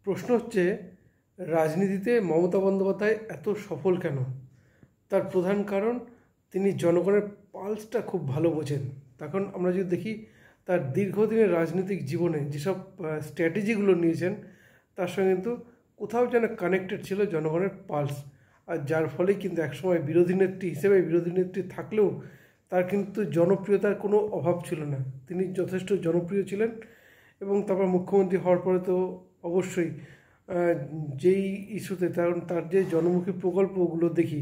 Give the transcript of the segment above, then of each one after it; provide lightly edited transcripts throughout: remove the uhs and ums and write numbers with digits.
প্রশ্ন হচ্ছে রাজনীতিতে মমতা বন্দ্যোপাধ্যায় এত সফল কেন? তার প্রধান কারণ তিনি জনগণের পালসটা খুব ভালো বোঝেন। তখন আমরা যদি দেখি তার দীর্ঘদিনের রাজনৈতিক জীবনে যেসব স্ট্র্যাটেজিগুলো নিয়েছেন তার সঙ্গে কিন্তু কোথাও যেন কানেক্টেড ছিল জনগণের পালস, আর যার ফলে কিন্তু একসময় বিরোধী নেত্রী হিসেবে বিরোধী নেত্রী থাকলেও তার কিন্তু জনপ্রিয়তার কোনো অভাব ছিল না। তিনি যথেষ্ট জনপ্রিয় ছিলেন এবং তারপর মুখ্যমন্ত্রী হওয়ার পরে তো অবশ্যই যেই ইস্যুতে তার যে জনমুখী প্রকল্পগুলো দেখি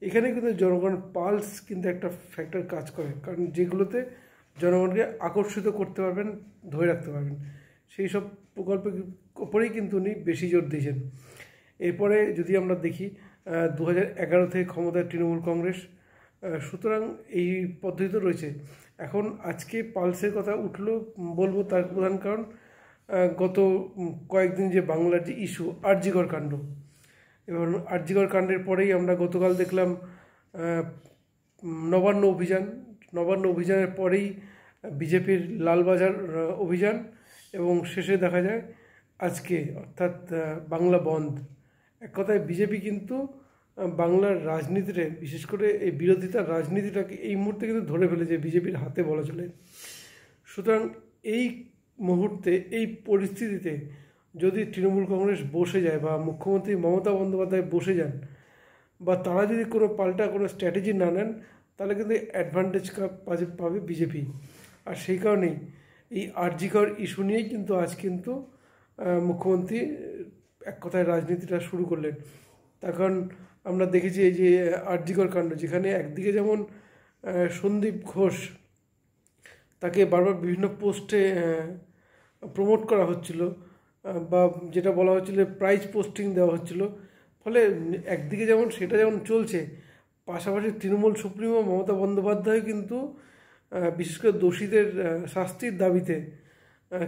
এখানে কিন্তু জনগণের পালস কিন্তু একটা ফ্যাক্টর কাজ করে, কারণ যেগুলোতে জনগণকে আকর্ষিত করতে পারবেন, ধরে রাখতে পারবেন, সেই সব প্রকল্পের ওপরেই কিন্তু উনি বেশি জোর দিয়েছেন। এরপরে যদি আমরা দেখি 2011 থেকে ক্ষমতায় তৃণমূল কংগ্রেস, সুতরাং এই পদ্ধতি রয়েছে। এখন আজকে পালসের কথা উঠলো বলবো, তার প্রধান কারণ গত কয়েকদিন যে বাংলার যে ইস্যু আর.জি. কর কাণ্ড, এবং আর.জি. কর কাণ্ডের পরেই আমরা গতকাল দেখলাম নবান্ন অভিযানের পরেই বিজেপির লালবাজার অভিযান, এবং শেষে দেখা যায় আজকে অর্থাৎ বাংলা বন্ধ। এক কথায় বিজেপি কিন্তু বাংলার রাজনীতিতে, বিশেষ করে এই বিরোধিতার রাজনীতিটাকে এই মুহূর্তে কিন্তু ধরে ফেলেছে বিজেপির হাতে বলা চলে। সুতরাং এই মুহূর্তে এই পরিস্থিতিতে যদি তৃণমূল কংগ্রেস বসে যায় বা মুখ্যমন্ত্রী মমতা বন্দ্যোপাধ্যায় বসে যান, বা তারা যদি কোনো পাল্টা কোনো স্ট্র্যাটেজি না নেন, তাহলে কিন্তু অ্যাডভান্টেজ পাবে বিজেপি। আর সেই কারণেই এই আর.জি. কর ইস্যু নিয়েই কিন্তু আজ কিন্তু মুখ্যমন্ত্রী এক কথায় রাজনীতিটা শুরু করলেন। তার কারণ আমরা দেখেছি এই যে আর.জি. কর কাণ্ড, যেখানে একদিকে যেমন সন্দীপ ঘোষ তাকে বারবার বিভিন্ন পোস্টে প্রমোট করা হচ্ছিল, বা যেটা বলা হচ্ছিল প্রাইজ পোস্টিং দেওয়া হচ্ছিল, ফলে একদিকে যেমন সেটা যেমন চলছে, পাশাপাশি তৃণমূল সুপ্রিমো মমতা বন্দ্যোপাধ্যায় কিন্তু বিশেষ করে দোষীদের শাস্তির দাবিতে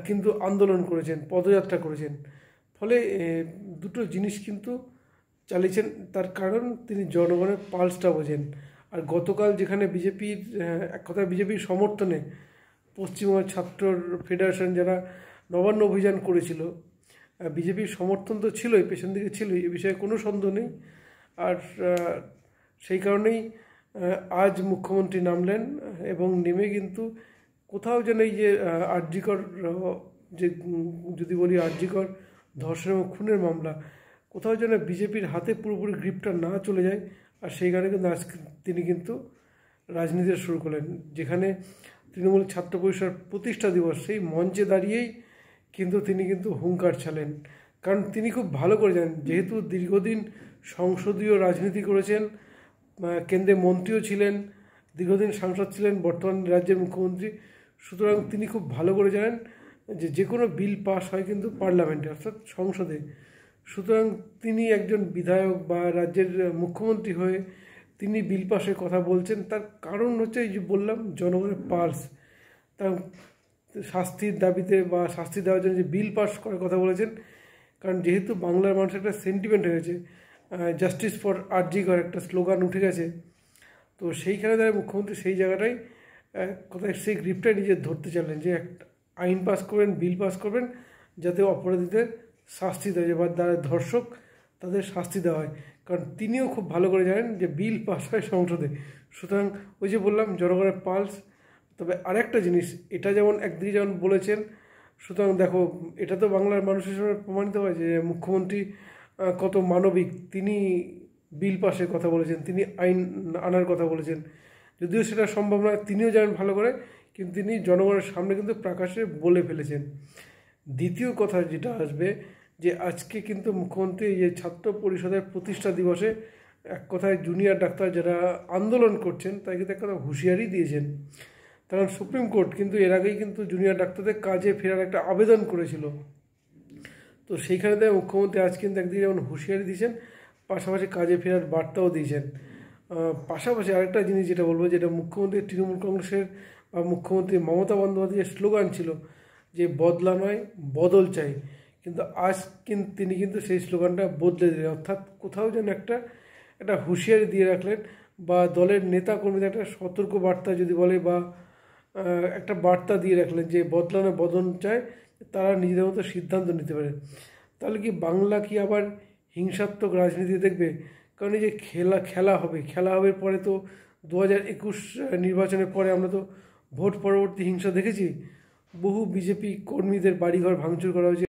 কিন্তু আন্দোলন করেছেন, পদযাত্রা করেছেন। ফলে দুটো জিনিস কিন্তু চালিয়েছেন, তার কারণ তিনি জনগণের পালসটা বোঝেন। আর গতকাল যেখানে বিজেপির এক কথায় বিজেপির সমর্থনে পশ্চিমবঙ্গ ছাত্র ফেডারেশন যারা নবান্ন অভিযান করেছিল, বিজেপির সমর্থন তো ছিলই, পেছন দিকে ছিলই, এ বিষয়ে কোনো সন্দেহ নেই। আর সেই কারণেই আজ মুখ্যমন্ত্রী নামলেন, এবং নেমে কিন্তু কোথাও যেন এই যে আর.জি. কর, যে যদি বলি আর.জি. কর ধর্ষণ এবং খুনের মামলা, কোথাও যেন বিজেপির হাতে পুরোপুরি গ্রিপটা না চলে যায়। আর সেই কারণে কিন্তু আজ তিনি কিন্তু রাজনীতি শুরু করলেন, যেখানে তৃণমূল ছাত্র পরিষদ প্রতিষ্ঠা দিবস, সেই মঞ্চে দাঁড়িয়েই কিন্তু তিনি কিন্তু হুঙ্কার ছাড়লেন। কারণ তিনি খুব ভালো করে জানেন, যেহেতু দীর্ঘদিন সংসদীয় রাজনীতি করেছেন, কেন্দ্রে মন্ত্রীও ছিলেন, দীর্ঘদিন সাংসদ ছিলেন, বর্তমান রাজ্যের মুখ্যমন্ত্রী, সুতরাং তিনি খুব ভালো করে জানেন যে কোনো বিল পাস হয় কিন্তু পার্লামেন্টে অর্থাৎ সংসদে। সুতরাং তিনি একজন বিধায়ক বা রাজ্যের মুখ্যমন্ত্রী হয়ে তিনি বিল পাসের কথা বলছেন, তার কারণ হচ্ছে এই যে বললাম জনগণের পালস। তার শাস্তির দাবিতে বা শাস্তি দেওয়ার জন্য যে বিল পাস করার কথা বলেছেন, কারণ যেহেতু বাংলার মানুষের একটা সেন্টিমেন্ট হয়েছে, জাস্টিস ফর আর.জি. কর একটা স্লোগান উঠে গেছে, তো সেইখানে দাঁড়িয়ে মুখ্যমন্ত্রী সেই জায়গাটাই কোথায় সেই গ্রিপটাই নিজে ধরতে চাইলেন, যে একটা আইন পাস করবেন, বিল পাস করবেন, যাতে অপরাধীদের শাস্তি দেওয়া যায় বা যারা ধর্ষক তাদের শাস্তি দেওয়া হয়। কারণ তিনিও খুব ভালো করে জানেন যে বিল পাস হয় সংসদে। সুতরাং ওই যে বললাম জনগণের পালস। তবে আরেকটা জিনিস, এটা যেমন একদিকে যেমন বলেছেন, সুতরাং দেখো এটা তো বাংলার মানুষের হিসেবে প্রমাণিত হয় যে মুখ্যমন্ত্রী কত মানবিক। তিনি বিল পাসের কথা বলেছেন, তিনি আইন আনার কথা বলেছেন, যদিও সেটা সম্ভব নয় তিনিও জানেন ভালো করে, কিন্তু তিনি জনগণের সামনে কিন্তু প্রকাশ্যে বলে ফেলেছেন। দ্বিতীয় কথা যেটা আসবে, যে আজকে কিন্তু মুখ্যমন্ত্রী যে ছাত্র পরিষদের প্রতিষ্ঠা দিবসে এক কথায় জুনিয়র ডাক্তার যারা আন্দোলন করছেন তাই কিন্তু এক কথা হুঁশিয়ারি দিয়েছেন। কারণ সুপ্রিম কোর্ট কিন্তু এর আগেই কিন্তু জুনিয়র ডাক্তারদের কাজে ফেরার একটা আবেদন করেছিল, তো সেইখানে তাই মুখ্যমন্ত্রী আজ কিন্তু একদিকে যেমন হুঁশিয়ারি দিয়েছেন, পাশাপাশি কাজে ফেরার বার্তাও দিয়েছেন। পাশাপাশি আরেকটা জিনিস যেটা বলবো, যেটা মুখ্যমন্ত্রী তৃণমূল কংগ্রেসের বা মুখ্যমন্ত্রী মমতা বন্দ্যোপাধ্যায়ের স্লোগান ছিল যে বদলা নয় বদল চাই, কিন্তু আজ কিন্তু তিনি কিন্তু সেই স্লোগানটা বদলে দিলেন, অর্থাৎ কোথাও যেন একটা হুঁশিয়ারি দিয়ে রাখলেন, বা দলের নেতা কর্মীদের একটা সতর্ক বার্তা যদি বলে, বা একটা বার্তা দিয়ে রাখলেন যে বদলা নয় বদল চায়, তারা নিজেদের মতো সিদ্ধান্ত নিতে পারে। তাহলে কি বাংলা কি আবার হিংসাত্মক রাজনীতি দেখবে? কারণ এই যে খেলা হবে পরে তো 2021 নির্বাচনের পরে আমরা তো ভোট পরবর্তী হিংসা দেখেছি। বহু বিজেপি কর্মীদের বাড়িঘর ভাঙচুর করা হয়েছে।